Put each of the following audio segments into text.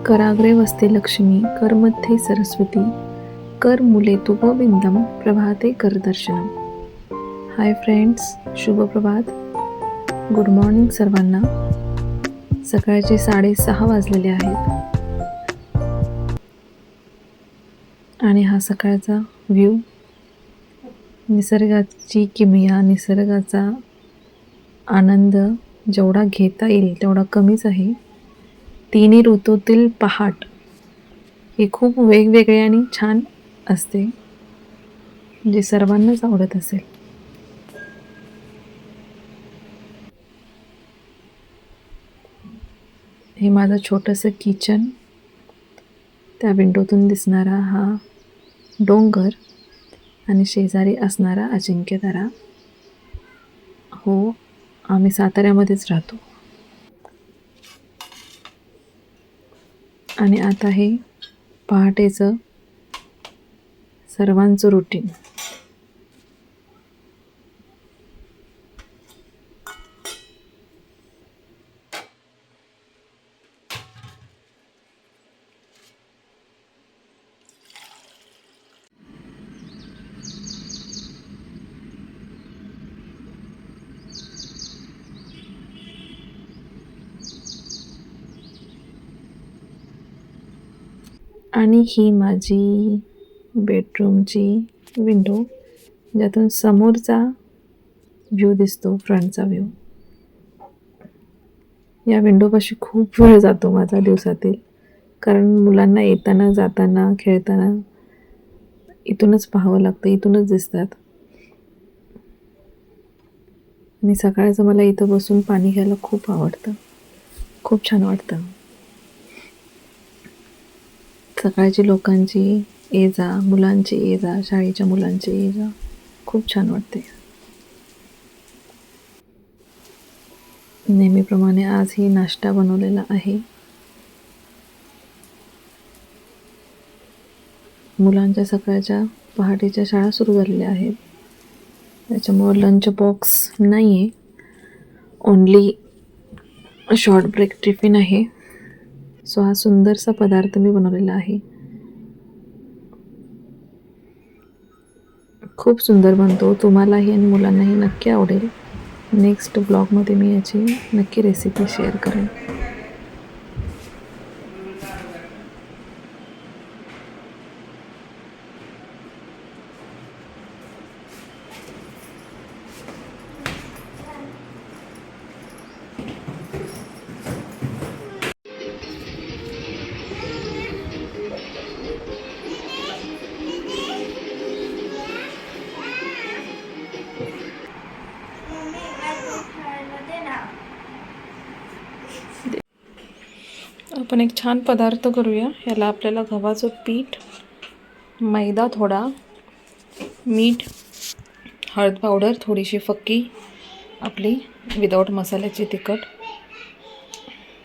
कराग्रे वसते लक्ष्मी, करमध्ये सरस्वती, कर मुले तु गोविंदम, प्रभाते कर दर्शनम. हाय फ्रेंड्स, शुभ प्रभात. गुड मॉर्निंग सर्वांना. सकाळचे 6:30 वाजलेले आहेत आणि हा सकाळचा व्ह्यू, निसर्गाची किमया, निसर्गाचा आनंद जेवढा घेता येईल तेवढा कमीच आहे. तिन्ही ऋतूतील पहाट ही खूप वेगवेगळी आणि छान असते, जे सर्वांनाच आवडत असेल. हे माझं छोटंसं किचन, त्या विंडोतून दिसणारा हा डोंगर आणि शेजारी असणारा अजिंक्यतारा. हो, आम्ही साताऱ्यामध्येच राहतो. आणि आता हे पहाटेचं सर्वांचं रुटीन. आणि ही माझी बेडरूमची विंडो, ज्यातून समोरचा व्ह्यू दिसतो, फ्रंटचा व्ह्यू. या विंडोपाशी खूप वेळ जातो माझा दिवसातील, कारण मुलांना येताना, जाताना, खेळताना इथूनच पाहावं लागतं, इथूनच दिसतात. आणि सकाळचं मला इथं बसून पाणी घ्यायला खूप आवडतं, खूप छान वाटतं. सकाळची लोकांची ये जा, मुलांची ये जा, शाळेच्या मुलांची ये जा, खूप छान वाटते. नेहमीप्रमाणे आजही नाश्ता बनवलेला आहे. मुलांच्या सकाळच्या पहाटेच्या शाळा सुरू झालेल्या आहेत, त्याच्यामुळं लंच बॉक्स नाही आहे, ओन्ली शॉर्ट ब्रेक टिफिन आहे. सो हा सुंदरसा पदार्थ मी बनवलेला आहे. खूप सुंदर बनतो, तुम्हालाही आणि मुलांनाही नक्की आवडेल. नेक्स्ट ब्लॉगमध्ये मी याची नक्की रेसिपी शेअर करेन. आपण एक छान पदार्थ करूया. ह्याला आपल्याला गव्हाचं पीठ, मैदा थोडा, मीठ, हळद पावडर, थोडीशी फक्की आपली विदाऊट मसाल्याची तिखट,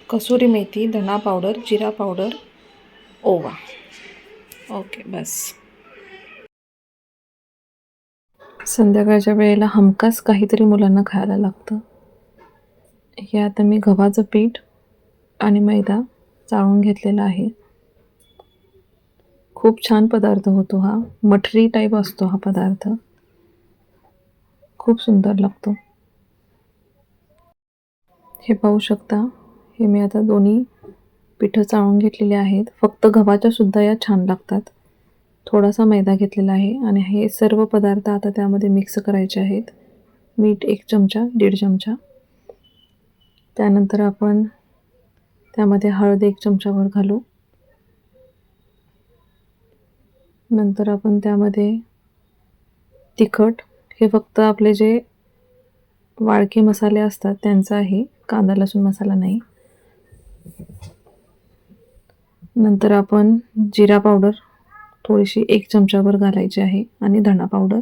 कसुरी मेथी, धना पावडर, जिरा पावडर, ओवा. ओके, बस. संध्याकाळच्या वेळेला हमखास काहीतरी मुलांना खायला लागतं. हे आता मी गव्हाचं पीठ आणि मैदा चाळून घेतलेला आहे. खूप छान पदार्थ होतो हा, मठरी टाईप असतो हा पदार्थ, खूप सुंदर लागतो. हे पाहू शकता, हे मी आता दोन्ही पिठं चाळून घेतलेली आहेत. फक्त गव्हाच्या सुद्धा या छान लागतात. थोडासा मैदा घेतलेला आहे आणि हे सर्व पदार्थ आता त्यामध्ये मिक्स करायचे आहेत. मीठ 1 चमचा, 1.5 चमचा. त्यानंतर आपण त्यामध्ये हळद 1 चमचाभर घालू. नंतर आपण त्यामध्ये तिखट, हे फक्त आपले जे वाळके मसाले असतात त्यांचा आहे, कांदा लसूण मसाला नाही. नंतर आपण जिरा पावडर थोडीशी 1 चमचाभर घालायची आहे आणि धणा पावडर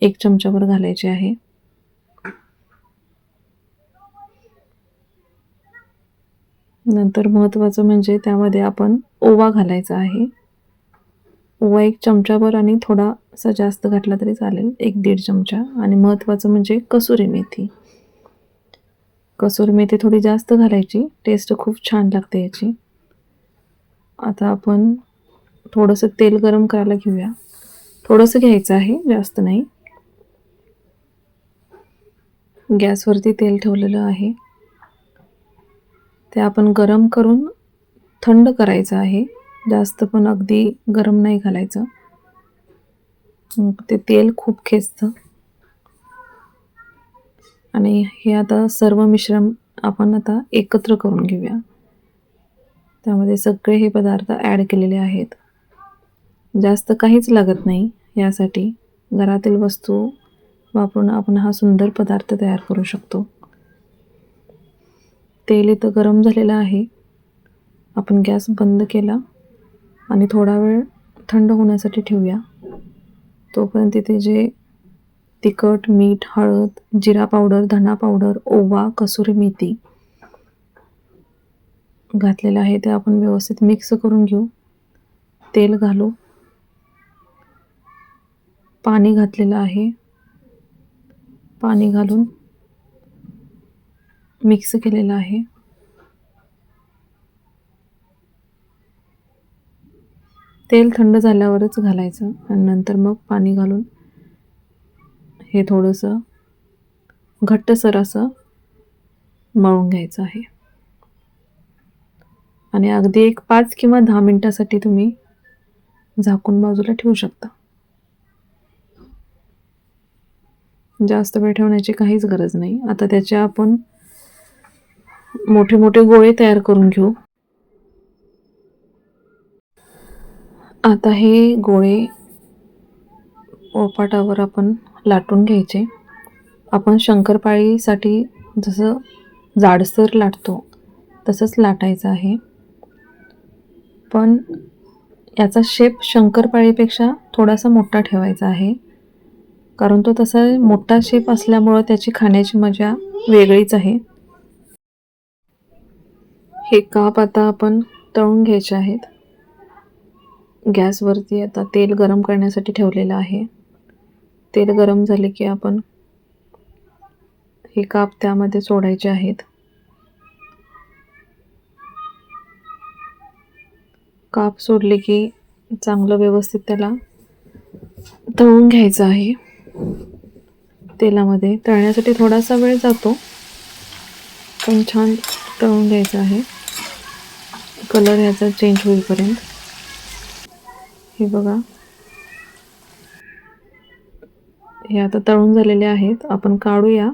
1 चमचाभर घालायची आहे. नंतर महत्त्वाचं म्हणजे त्यामध्ये आपण ओवा घालायचा आहे. ओवा 1 चमचाभर आणि थोडासा जास्त घातला तरी चालेल, 1-1.5 चमचा. आणि महत्त्वाचं म्हणजे कसुरी मेथी. कसुरी मेथी थोडी जास्त घालायची, टेस्ट खूप छान लागते याची. आता आपण थोडंसं तेल गरम करायला घेऊया. थोडंसं घ्यायचं आहे, जास्त नाही. गॅसवरती तेल ठेवलेलं आहे. ते आपण गरम करून थंड करायचं आहे. जास्त पण अगदी गरम नाही घालायचं, ते तेल खूप खेचतं. आणि हे आता सर्व मिश्रण आपण आता एकत्र करून घेऊया. त्यामध्ये सगळे हे पदार्थ ॲड केलेले आहेत. जास्त काहीच लागत नाही यासाठी. घरातील वस्तू वापरून आपण हा सुंदर पदार्थ तयार करू शकतो. तेल इथं गरम झालेलं आहे. आपण गॅस बंद केला आणि थोडा वेळ थंड होण्यासाठी ठेवूया. तोपर्यंत इथे जे तिखट, मीठ, हळद, जिरा पावडर, धना पावडर, ओवा, कसुरी मेथी घातलेलं आहे ते आपण व्यवस्थित मिक्स करून घेऊ. तेल घालू. पाणी घातलेलं आहे. पाणी घालून मिक्स केलेलं आहे. तेल थंड झाल्यावरच घालायचं आणि नंतर मग पाणी घालून हे थोडंसं घट्टसर असं मळून घ्यायचं आहे. आणि अगदी एक 5 किंवा 10 मिनिटासाठी तुम्ही झाकून बाजूला ठेवू शकता. जास्त वेळ ठेवण्याची काहीच गरज नाही. आता त्याचे आपण मोठे मोठे गोळे तयार करून घेऊ. आता हे गोळे पोळपाटावर आपण लाटून घ्यायचे. आपण शंकरपाळीसाठी जसं जाडसर लाटतो तसंच लाटायचं आहे. पण याचा शेप शंकरपाळीपेक्षा थोडासा मोठा ठेवायचा आहे, कारण तो तसा मोठा शेप असल्यामुळं त्याची खाण्याची मजा वेगळीच आहे. हे काप आता आपण तळून घ्यायचे आहेत. गॅसवरती आता तेल गरम करण्यासाठी ठेवलेलं आहे. तेल गरम झाले की आपण हे काप त्यामध्ये सोडायचे आहेत. काप सोडले की चांगलं व्यवस्थित त्याला तळून घ्यायचं आहे. तेलामध्ये तळण्यासाठी थोडासा वेळ जातो, पण छान तळून घ्यायचं आहे कलर ह्याचा चेंज होईपर्यंत. हे बघा, हे आता तळून झालेले आहेत. आपण काढूया.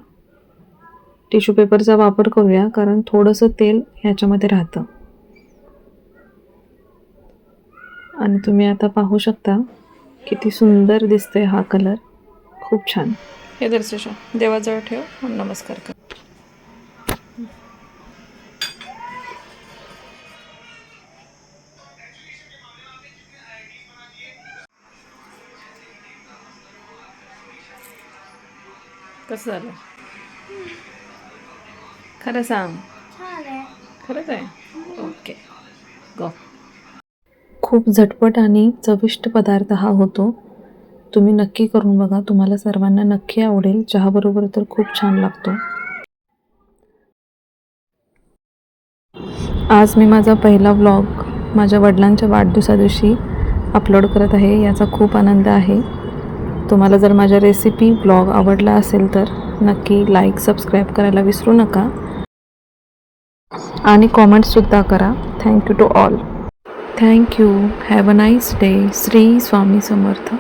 टिश्यू पेपरचा वापर करूया, कारण थोडंसं तेल ह्याच्यामध्ये राहतं. आणि तुम्ही आता पाहू शकता किती सुंदर दिसतोय हा कलर. खूप छान. हे दर्शा देवाजवळ ठेव, नमस्कार कर. कसं झालं? खरं सांग. खरंच आहे? ओके, गो. खूप झटपट आणि चविष्ट पदार्थ हा होतो. तुम्ही नक्की करून बघा. तुम्हाला सर्वांना नक्की आवडेल. चहाबरोबर तर खूप छान लागतो. आज मी माझा पहिला व्लॉग माझ्या वडिलांच्या वाढदिवसादिवशी अपलोड करत आहे. याचा खूप आनंद आहे. तुम्हाला जर माझ्या रेसिपी व्लॉग आवडला असेल तर नक्की लाईक, सबस्क्राईब करायला विसरू नका आणि कॉमेंट्ससुद्धा करा. Thank you to all. Thank you. Have a nice day. Shri Swami Samarth.